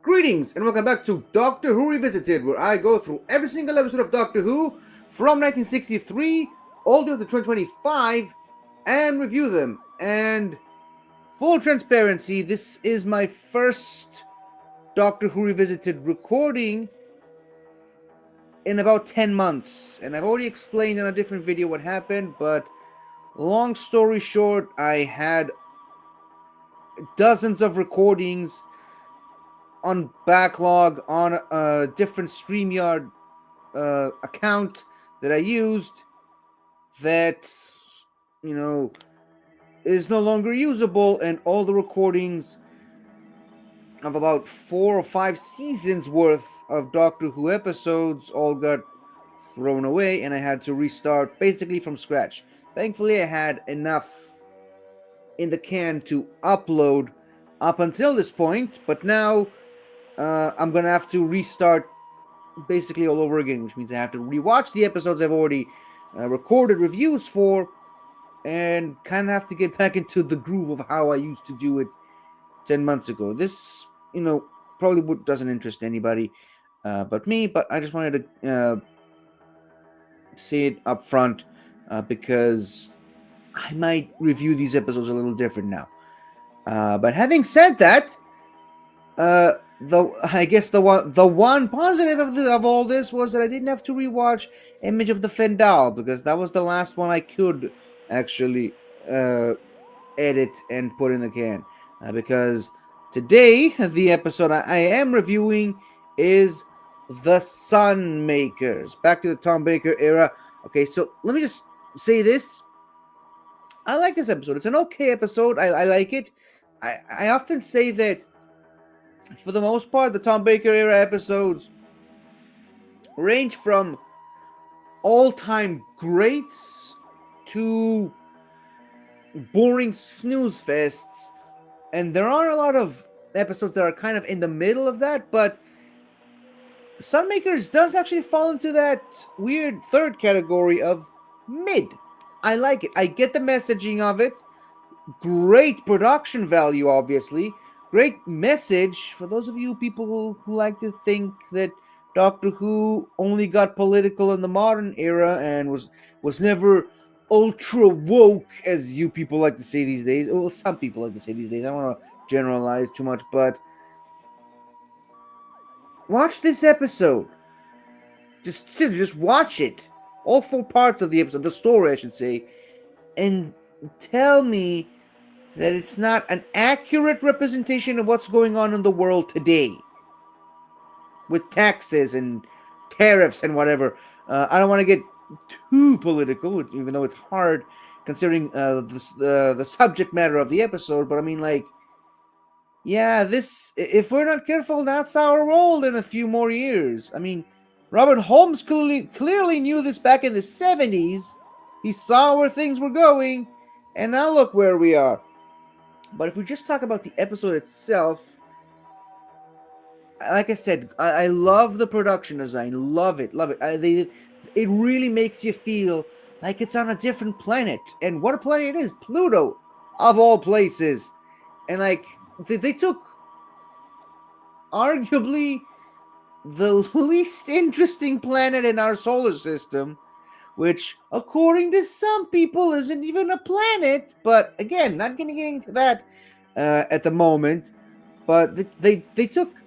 Greetings and welcome back to Doctor Who Revisited, where I go through every single episode of Doctor Who from 1963 all the way to 2025 and review them. And full transparency, this is my first Doctor Who Revisited recording in about 10 months. And I've already explained in a different video what happened, but long story short, I had dozens of recordings on backlog on a different StreamYard account that I used that, is no longer usable, and all the recordings of about 4 or 5 seasons worth of Doctor Who episodes all got thrown away, and I had to restart basically from scratch. Thankfully, I had enough in the can to upload up until this point, but now I'm gonna have to restart basically all over again, which means I have to rewatch the episodes I've already recorded reviews for, and kind of have to get back into the groove of how I used to do it 10 months ago. This, probably doesn't interest anybody but me, but I just wanted to say it up front because I might review these episodes a little different now. But having said that, I guess the one positive of all this was that I didn't have to rewatch Image of the Fendal, because that was the last one I could actually edit and put in the can. Because today the episode I am reviewing is The Sunmakers, back to the Tom Baker era. Okay, so let me just say this. I like this episode. It's an okay episode. I like it. I often say that for the most part, the Tom Baker era episodes range from all-time greats to boring snooze fests, and there are a lot of episodes that are kind of in the middle of that, but Sunmakers does actually fall into that weird third category of mid. I like it. I get the messaging of it. Great production value, obviously. Great message for those of you people who like to think that Doctor Who only got political in the modern era and was never ultra woke, as you people like to say these days. Well, some people like to say these days. I don't want to generalize too much, but watch this episode. Just watch it. All 4 parts of the episode, the story, I should say, and tell me that it's not an accurate representation of what's going on in the world today with taxes and tariffs and whatever. I don't want to get too political, even though it's hard considering the subject matter of the episode, but I mean, like, yeah, this, if we're not careful, that's our world in a few more years. I mean, Robert Holmes clearly knew this back in the 70s. He saw where things were going, and now look where we are. But if we just talk about the episode itself, like I said, I love the production design. Love it. It really makes you feel like it's on a different planet. And what a planet it is. Pluto, of all places. And like, they took arguably the least interesting planet in our solar system, which, according to some people, isn't even a planet. But again, not going to get into that at the moment. But they took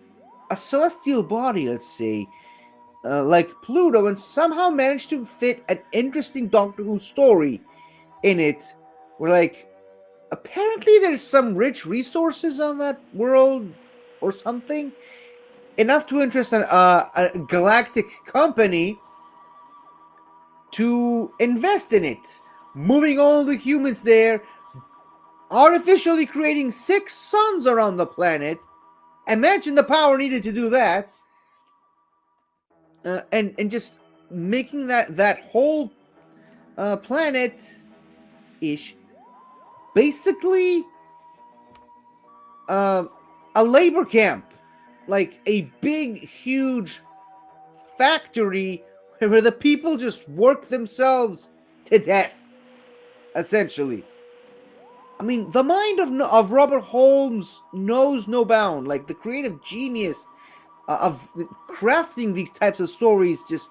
a celestial body, let's say, like Pluto, and somehow managed to fit an interesting Doctor Who story in it. Where, like, apparently there's some rich resources on that world or something, enough to interest a galactic company to invest in it, moving all the humans there, artificially creating 6 suns around the planet. Imagine the power needed to do that, and just making that whole planet ish basically a labor camp, like a big, huge factory where the people just work themselves to death, essentially. I mean, the mind of Robert Holmes knows no bound. Like the creative genius of crafting these types of stories, just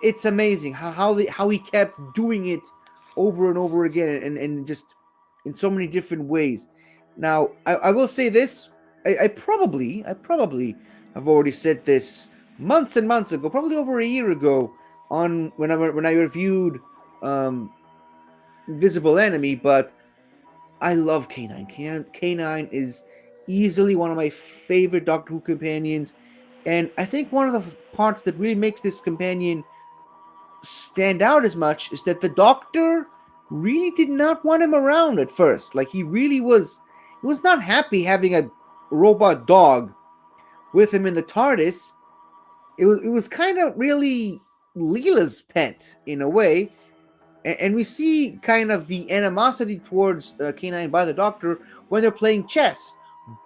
it's amazing how he kept doing it over and over again, and just in so many different ways. Now, I will say this: I probably have already said this months and months ago, probably over a year ago, on when I reviewed um, Visible Enemy, but I love K9. K9 is easily one of my favorite Doctor Who companions, and I think one of the parts that really makes this companion stand out as much is that the Doctor really did not want him around at first. Like he was not happy having a robot dog with him in the TARDIS. It was kind of really Leela's pet in a way, and we see kind of the animosity towards K9 by the Doctor when they're playing chess.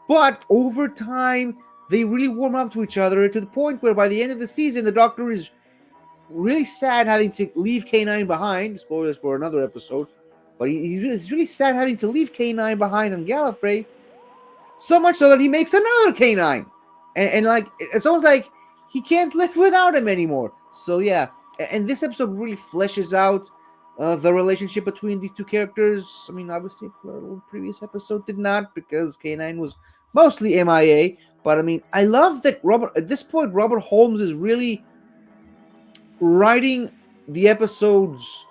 But over time, they really warm up to each other to the point where by the end of the season, the Doctor is really sad having to leave K9 behind. Spoilers for another episode. But he's really sad having to leave K9 behind on Gallifrey. So much so that he makes another K9. And like, it's almost like he can't live without him anymore. So yeah. And this episode really fleshes out the relationship between these two characters. I mean, obviously, the previous episode did not because K9 was mostly MIA. But I mean, I love that at this point, Robert Holmes is really writing the episodes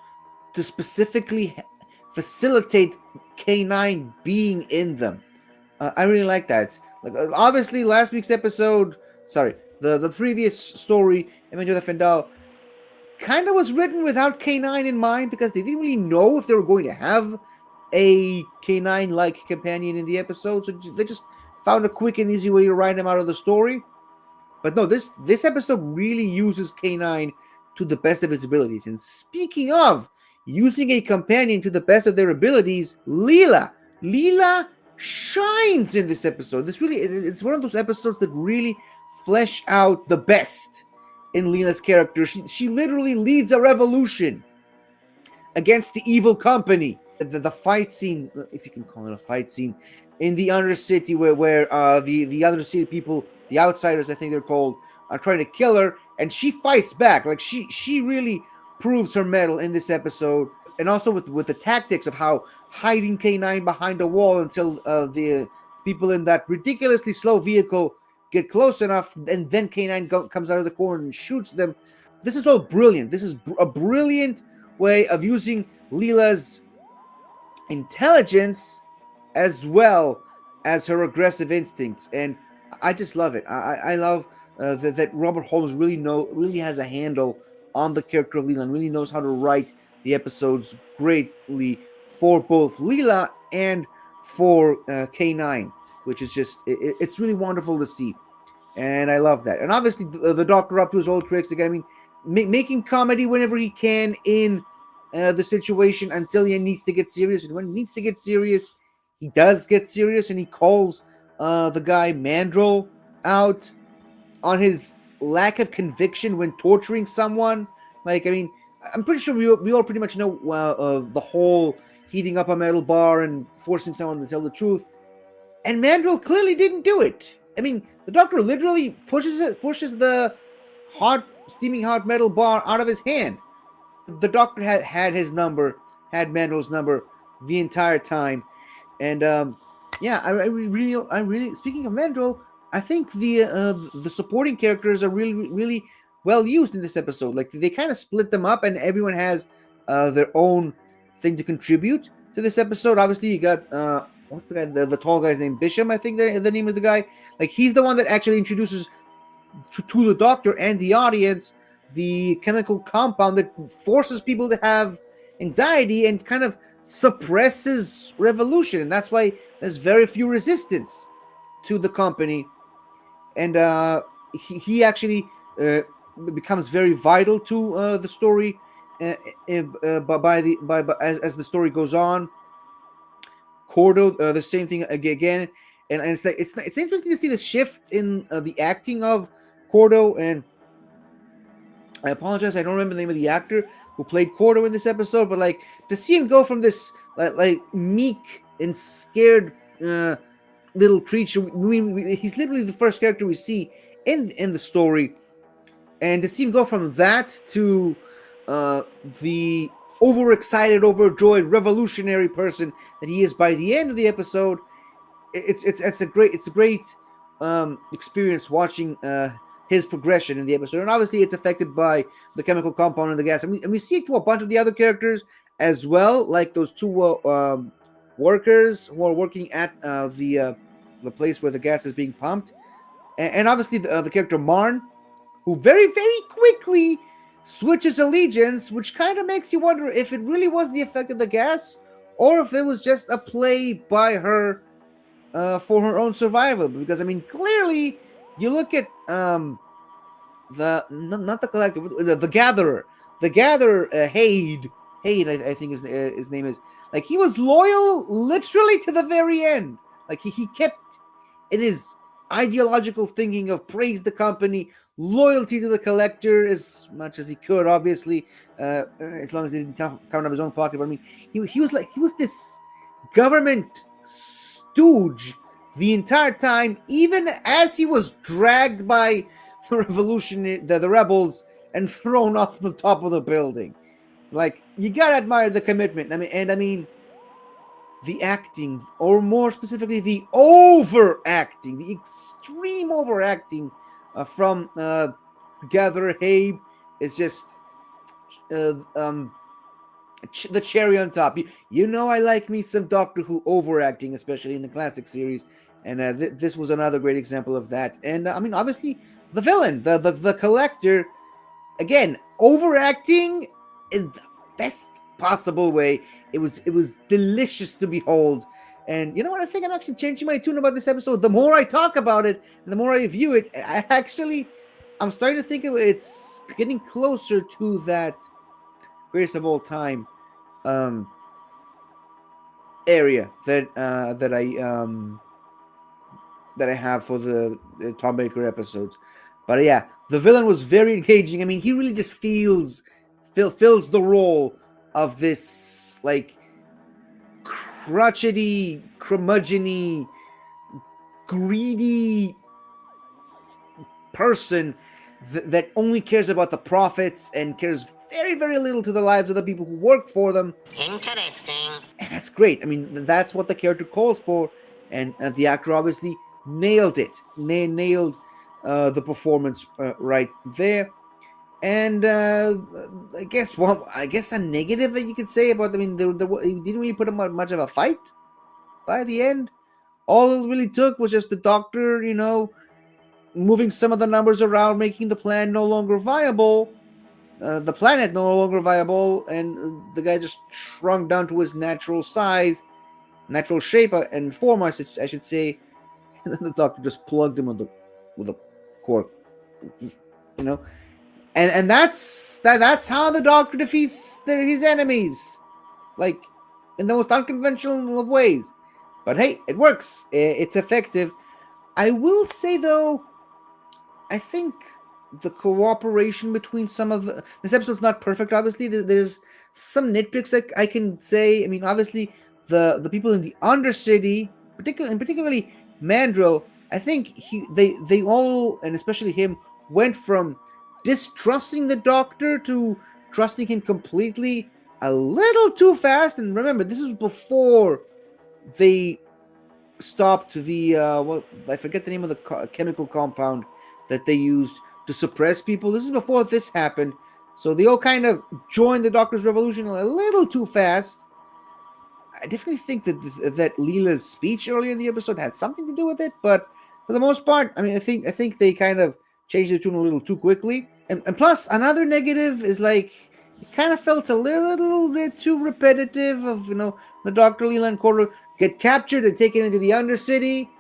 to specifically facilitate K9 being in them. I really like that. Like obviously, last week's episode, sorry, the previous story, Image of the Fendal, kind of was written without K9 in mind because they didn't really know if they were going to have a K9 like companion in the episode, so they just found a quick and easy way to write him out of the story. But no, this episode really uses K9 to the best of his abilities. And speaking of using a companion to the best of their abilities, Leela shines in this episode. It's one of those episodes that really flesh out the best in Leela's character. She literally leads a revolution against the evil company. The fight scene, if you can call it a fight scene, in the Undercity where the Undercity people, the Outsiders, I think they're called, are trying to kill her, and she fights back. Like she really proves her mettle in this episode, and also with the tactics of how hiding K9 behind a wall until the people in that ridiculously slow vehicle get close enough, and then K9 comes out of the corner and shoots them. This is all brilliant. This is a brilliant way of using Leela's intelligence as well as her aggressive instincts, and I just love it. I love that Robert Holmes really has a handle on the character of Leela and really knows how to write the episodes greatly for both Leela and for K9, which is just it's really wonderful to see, and I love that. And obviously, the Doctor up to his old tricks again. I mean, making comedy whenever he can in the situation until he needs to get serious, and when he needs to get serious, he does get serious, and he calls the guy Mandrel out on his lack of conviction when torturing someone. Like, I mean, I'm pretty sure we all pretty much know the whole heating up a metal bar and forcing someone to tell the truth. And Mandrel clearly didn't do it. I mean, the Doctor literally pushes the steaming hot metal bar out of his hand. The Doctor had his number, had Mandrel's number the entire time, and yeah, I really. Speaking of Mandrel, I think the supporting characters are really well used in this episode. Like they kind of split them up, and everyone has their own thing to contribute to this episode. Obviously, you got what's the guy, the tall guy's name, Bisham, I think the name of the guy. Like he's the one that actually introduces to the Doctor and the audience the chemical compound that forces people to have anxiety and kind of suppresses revolution, and that's why there's very few resistance to the company. And he actually becomes very vital to the story as the story goes on. Cordo, the same thing again, and it's like it's interesting to see the shift in the acting of Cordo. And I apologize, I don't remember the name of the actor who played Cordo in this episode, but like to see him go from this like meek and scared little creature. He's literally the first character we see in the story, and to see him go from that to the overexcited, overjoyed, revolutionary person that he is by the end of the episode, it's a great experience watching his progression in the episode. And obviously, it's affected by the chemical compound in the gas, and we see it to a bunch of the other characters as well, like those two workers who are working at the place where the gas is being pumped, and obviously the character Marn, who very, very quickly switches allegiance, which kind of makes you wonder if it really was the effect of the gas or if it was just a play by her for her own survival. Because, I mean, clearly, you look at not the collector, the gatherer. The gatherer, Haid, I think his name is. Like, he was loyal literally to the very end. Like, he kept in his ideological thinking of praise the company, loyalty to the collector as much as he could, obviously, as long as he didn't count out of his own pocket. But I mean, he was this government stooge the entire time, even as he was dragged by the the rebels and thrown off the top of the building. Like, you gotta admire the commitment. I mean, the acting, or more specifically, the overacting, the extreme overacting from Gatherer Habe is just uh, um, the cherry on top. You know, I like me some Doctor Who overacting, especially in the classic series, and this was another great example of that. And I mean, obviously, the villain, the Collector, again, overacting in the best possible way. It was delicious to behold. And you know what? I think I'm actually changing my tune about this episode. The more I talk about it, and the more I review it, I'm starting to think it's getting closer to that greatest of all time um, area that I have for the Tom Baker episodes. But yeah, the villain was very engaging. I mean, he really just fills the role of this like crotchety, curmudgeony, greedy person that only cares about the profits and cares very, very little to the lives of the people who work for them. Interesting. And that's great. I mean, that's what the character calls for, and the actor obviously nailed it. Nailed the performance right there. And I guess a negative that you could say about. I mean, he didn't really put up much of a fight by the end. All it really took was just the Doctor, moving some of the numbers around, making the plan no longer viable. The planet no longer viable, and the guy just shrunk down to his natural size, natural shape and form, I should say. And then the Doctor just plugged him with a cork, you know. And that's how the Doctor defeats his enemies, like in the most unconventional of ways. But hey, it works. It's effective. I will say though, I think the cooperation between some of this episode's not perfect. Obviously, there's some nitpicks that I can say. I mean, obviously, the people in the Undercity, particularly Mandrill, I think they all, and especially him, went from distrusting the Doctor to trusting him completely a little too fast. And remember, this is before they stopped the I forget the name of the chemical compound that they used to suppress people. This is before this happened, so they all kind of joined the Doctor's revolution a little too fast. I definitely think that Leela's speech earlier in the episode had something to do with it, but for the most part, I mean, I think they kind of changed the tune a little too quickly. And plus, another negative is like it kind of felt a little bit too repetitive. Of the Doctor, Leela, and Cordell get captured and taken into the Undercity.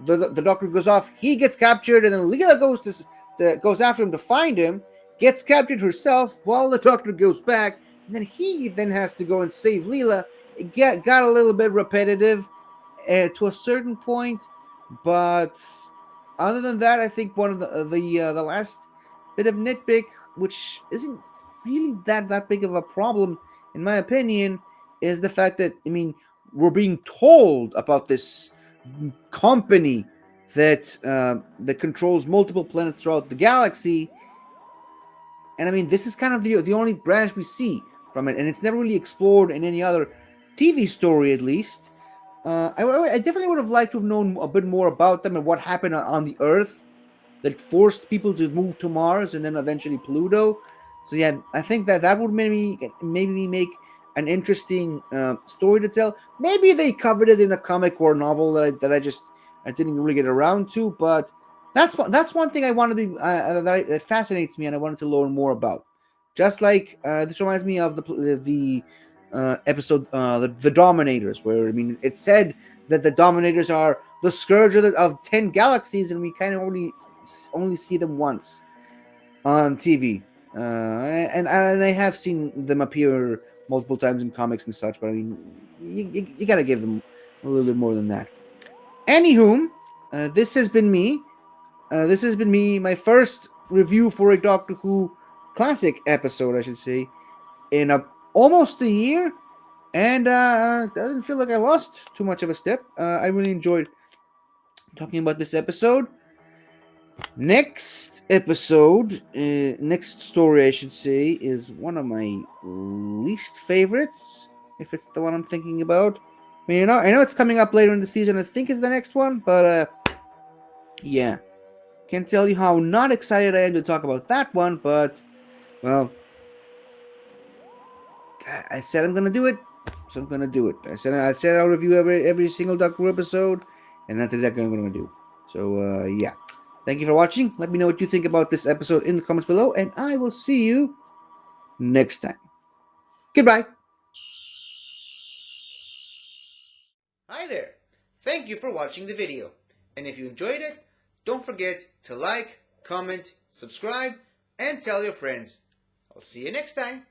The Doctor goes off, he gets captured, and then Leela goes after him to find him, gets captured herself while the Doctor goes back, and then he then has to go and save Leela. It got a little bit repetitive to a certain point, but other than that, I think one of the last bit of nitpick, which isn't really that big of a problem in my opinion, is the fact that, I mean, we're being told about this company that controls multiple planets throughout the galaxy, and I mean, this is kind of the only branch we see from it, and it's never really explored in any other TV story, at least. I definitely would have liked to have known a bit more about them and what happened on the Earth that forced people to move to Mars and then eventually Pluto. So yeah, I think that would maybe make an interesting story to tell. Maybe they covered it in a comic or a novel I didn't really get around to, but that's one thing I wanted to that fascinates me and I wanted to learn more about. Just like this reminds me of the episode the Dominators, where I mean it said that the Dominators are the scourge of 10 galaxies, and we kind of only see them once on TV. And I have seen them appear multiple times in comics and such, but I mean, you gotta give them a little bit more than that. Anywho, this has been me. This has been me, my first review for a Doctor Who classic episode, I should say, in almost a year. And doesn't feel like I lost too much of a step. I really enjoyed talking about this episode. Next episode, next story, I should say, is one of my least favorites, if it's the one I'm thinking about. I mean, I know it's coming up later in the season. I think it's the next one, but yeah, can't tell you how not excited I am to talk about that one. But well, I said I'm gonna do it, so I'm gonna do it. I said I'll review every single Doctor Who episode, and that's exactly what I'm gonna do. So yeah. Thank you for watching. Let me know what you think about this episode in the comments below, and I will see you next time. Goodbye. Hi there. Thank you for watching the video. And if you enjoyed it, don't forget to like, comment, subscribe, and tell your friends. I'll see you next time.